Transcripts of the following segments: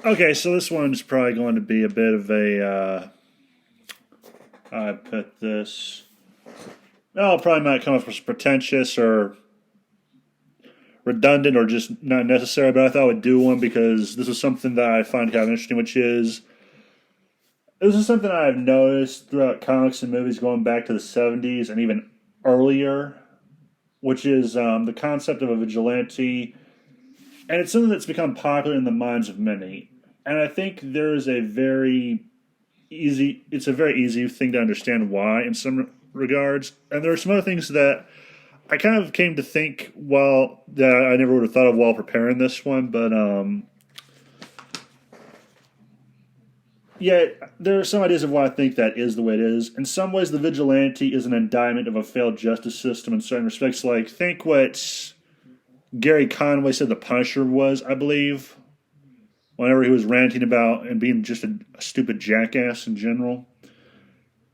Okay, so this one's probably going to be a bit of a. I put this. Oh, probably might come off as pretentious or redundant or just not necessary, but I thought I would do one because this is something that I find kind of interesting, which is this is something I've noticed throughout comics and movies going back to the 70s and even earlier, which is the concept of a vigilante. And it's something that's become popular in the minds of many. And I think there is a very it's a very easy thing to understand why in some regards. And there are some other things that I kind of came to think while that I never would have thought of while preparing this one, but yeah, there are some ideas of why I think that is the way it is. In some ways, the vigilante is an indictment of a failed justice system in certain respects. Like, think what Gary Conway said the Punisher was, I believe, whenever he was ranting about and being just a stupid jackass in general.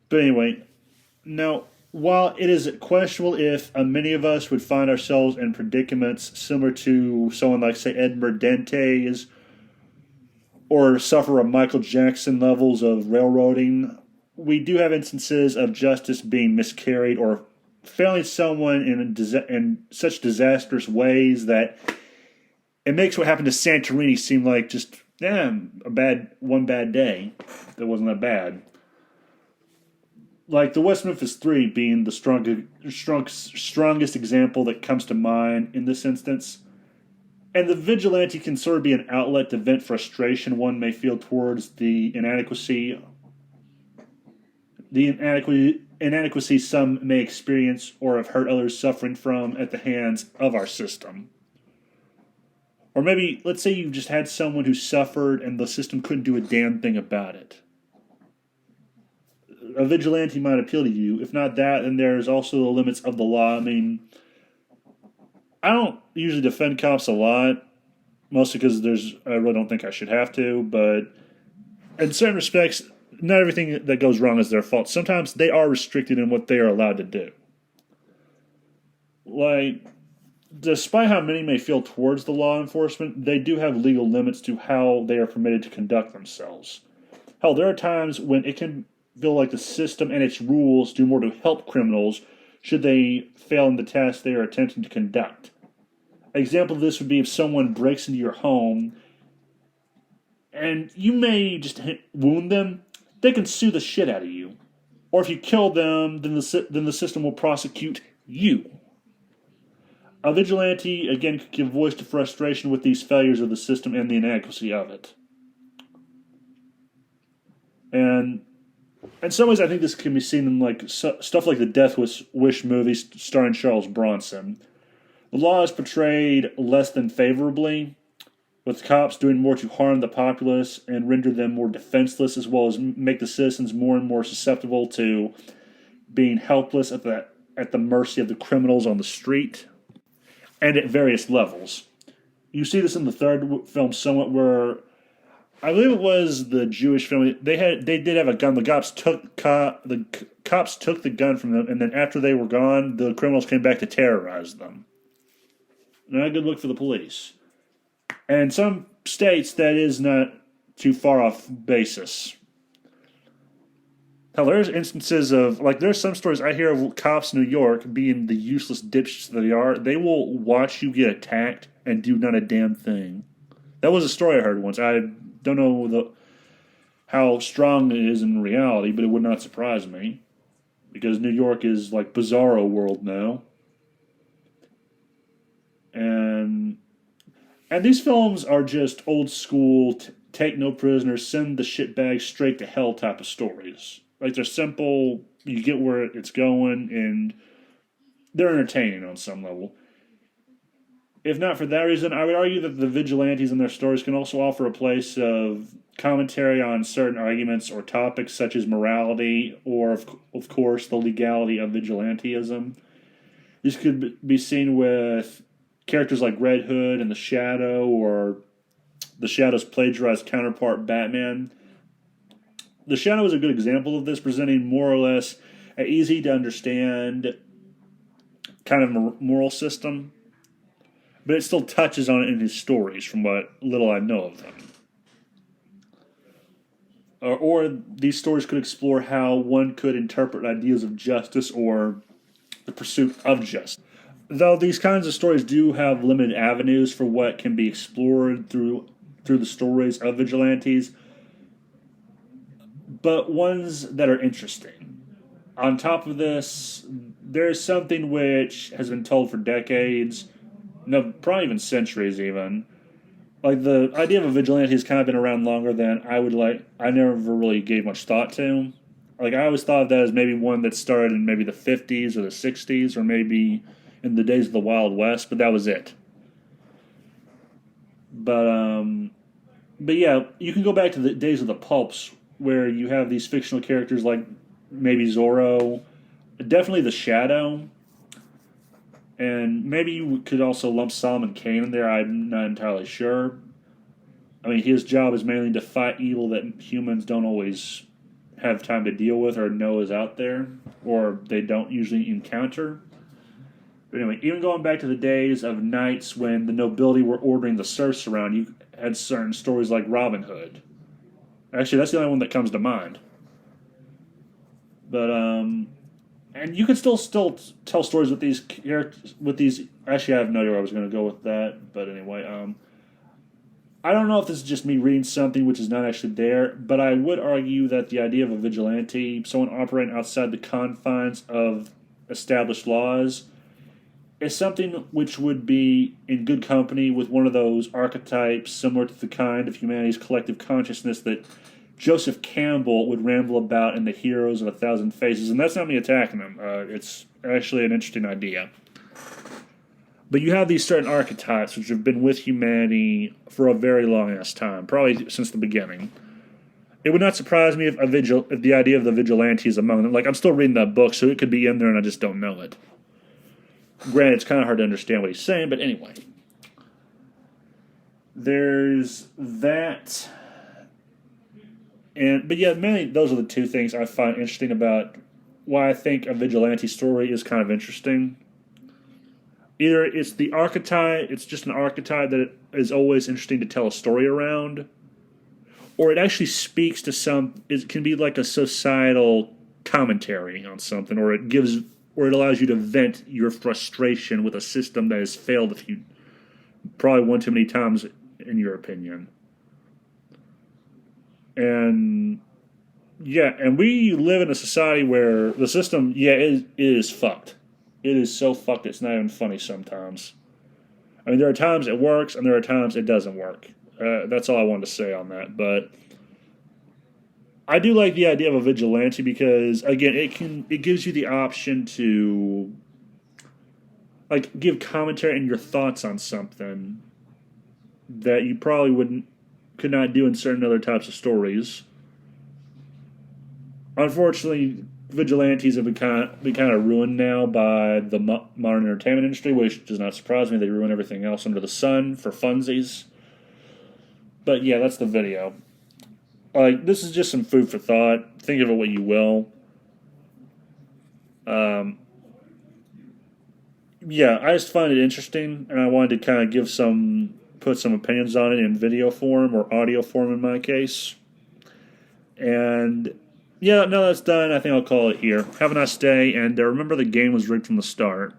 But anyway, now, while it is questionable if many of us would find ourselves in predicaments similar to someone like, say, Edmund Dante's, or suffer a Michael Jackson levels of railroading, we do have instances of justice being miscarried or failing someone in such disastrous ways that it makes what happened to Santorini seem like just one bad day that wasn't that bad. Like the West Memphis Three being the strongest example that comes to mind in this instance. And the vigilante can sort of be an outlet to vent frustration one may feel towards the inadequacy some may experience or have heard others suffering from at the hands of our system. Or maybe, let's say you just had someone who suffered and the system couldn't do a damn thing about it. A vigilante might appeal to you. If not that, then there's also the limits of the law. I mean, I don't usually defend cops a lot, mostly because I really don't think I should have to, but in certain respects, not everything that goes wrong is their fault. Sometimes they are restricted in what they are allowed to do. Like, despite how many may feel towards the law enforcement, they do have legal limits to how they are permitted to conduct themselves. Hell, there are times when it can feel like the system and its rules do more to help criminals should they fail in the task they are attempting to conduct. An example of this would be if someone breaks into your home and you may just wound them, they can sue the shit out of you. Or if you kill them, then the system will prosecute you. A vigilante, again, could give voice to frustration with these failures of the system and the inadequacy of it. And in some ways, I think this can be seen in like stuff like the Death Wish movies starring Charles Bronson. The law is portrayed less than favorably, with cops doing more to harm the populace and render them more defenseless, as well as make the citizens more and more susceptible to being helpless at the mercy of the criminals on the street and at various levels. You see this in the third film somewhat, where I believe it was the Jewish family. They did have a gun. The cops took the gun from them, and then after they were gone, the criminals came back to terrorize them. Not a good look for the police. And in some states, that is not too far off basis. Hell, there's instances of, like, there's some stories I hear of cops in New York being the useless dipshits that they are. They will watch you get attacked and do not a damn thing. That was a story I heard once. I don't know how strong it is in reality, but it would not surprise me. Because New York is like bizarro world now. And these films are just old school, take no prisoners, send the shitbag straight to hell type of stories. Like, they're simple, you get where it's going, and they're entertaining on some level. If not for that reason, I would argue that the vigilantes in their stories can also offer a place of commentary on certain arguments or topics such as morality or, of course, the legality of vigilantism. This could be seen with characters like Red Hood and the Shadow, or the Shadow's plagiarized counterpart Batman. The Shadow is a good example of this, presenting more or less an easy to understand kind of moral system, but it still touches on it in his stories from what little I know of them. or these stories could explore how one could interpret ideas of justice or the pursuit of justice. Though these kinds of stories do have limited avenues for what can be explored through the stories of vigilantes, but ones that are interesting. On top of this, there's something which has been told for decades, no, probably even centuries, even. Like the idea of a vigilante has kind of been around longer than I would like. I never really gave much thought to. Like I always thought of that as maybe one that started in maybe the 50s or the 60s or maybe in the days of the Wild West, but that was it. But but yeah, you can go back to the days of the pulps where you have these fictional characters like maybe Zorro, definitely the Shadow, and maybe you could also lump Solomon Kane in there. I'm not entirely sure. I mean, his job is mainly to fight evil that humans don't always have time to deal with or know is out there, or they don't usually encounter. But anyway, even going back to the days of knights when the nobility were ordering the serfs around, you had certain stories like Robin Hood. Actually, that's the only one that comes to mind. But and you can still tell stories with these characters. With these, actually, I have no idea where I was going to go with that. But anyway, I don't know if this is just me reading something which is not actually there, but I would argue that the idea of a vigilante, someone operating outside the confines of established laws, is something which would be in good company with one of those archetypes similar to the kind of humanity's collective consciousness that Joseph Campbell would ramble about in The Heroes of a Thousand Faces. And that's not me attacking him. It's actually an interesting idea. But you have these certain archetypes which have been with humanity for a very long ass time, probably since the beginning. It would not surprise me if if the idea of the vigilante is among them. Like, I'm still reading that book, so it could be in there and I just don't know it. Granted, it's kind of hard to understand what he's saying, but anyway. There's that. But yeah, mainly those are the two things I find interesting about why I think a vigilante story is kind of interesting. Either it's the archetype, it's just an archetype that is always interesting to tell a story around, or it actually speaks to it can be like a societal commentary on something, or it allows you to vent your frustration with a system that has failed if you probably one too many times, in your opinion. And yeah, and we live in a society where the system, it is fucked. It is so fucked it's not even funny sometimes. I mean, there are times it works and there are times it doesn't work. That's all I wanted to say on that. But I do like the idea of a vigilante because, again, it gives you the option to like give commentary and your thoughts on something that you probably could not do in certain other types of stories. Unfortunately, vigilantes have been kind of ruined now by the modern entertainment industry, which does not surprise me. They ruin everything else under the sun for funsies. But yeah, that's the video. This is just some food for thought. Think of it what you will. Yeah, I just find it interesting, and I wanted to kind of put some opinions on it in video form or audio form in my case. And yeah, now that's done, I think I'll call it here. Have a nice day, and remember the game was rigged from the start.